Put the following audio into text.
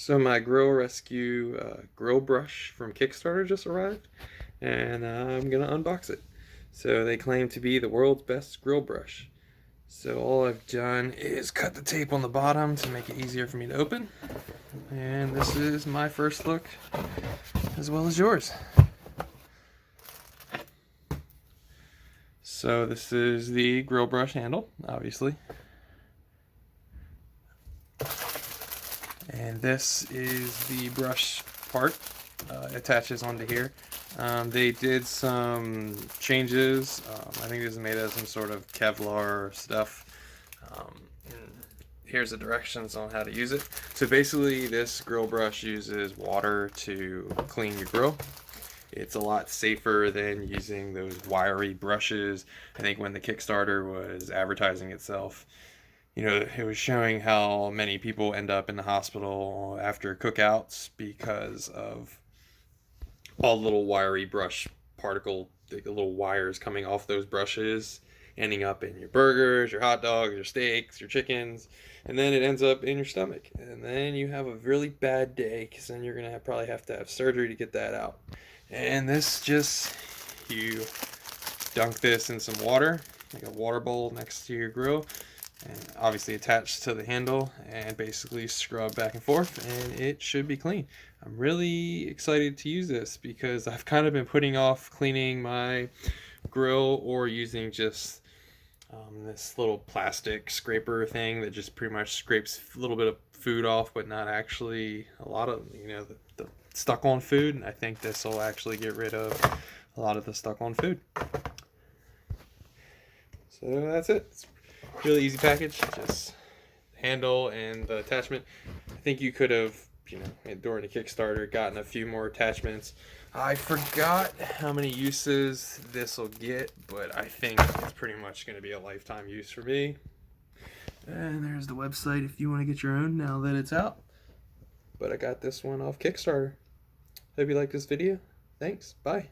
So my Grill Rescue grill brush from Kickstarter just arrived, and I'm gonna unbox it. So they claim to be the world's best grill brush. So all I've done is cut the tape on the bottom to make it easier for me to open. And this is my first look, as well as yours. So this is the grill brush handle, obviously. And this is the brush part, attaches onto here. They did some changes. I think this is made of some sort of Kevlar stuff. Here's the directions on how to use it. So basically this grill brush uses water to clean your grill. It's a lot safer than using those wiry brushes. I think when the Kickstarter was advertising itself, it was showing how many people end up in the hospital after cookouts because of all the little wiry brush particle, the little wires coming off those brushes, ending up in your burgers, your hot dogs, your steaks, your chickens, and then it ends up in your stomach. And then you have a really bad day because then you're going to probably have to have surgery to get that out. And this just, you dunk this in some water, like a water bowl next to your grill, and obviously attached to the handle, and basically scrub back and forth, and it should be clean. I'm really excited to use this because I've kind of been putting off cleaning my grill or using just this little plastic scraper thing that just pretty much scrapes a little bit of food off, but not actually a lot of the stuck on food. And I think this will actually get rid of a lot of the stuck on food. So that's it. It's really easy package, just handle and the attachment. I think you could have, during the Kickstarter, gotten a few more attachments. I forgot how many uses this will get, but I think it's pretty much going to be a lifetime use for me. And there's the website if you want to get your own now that it's out. But I got this one off Kickstarter. Hope you like this video. Thanks. Bye.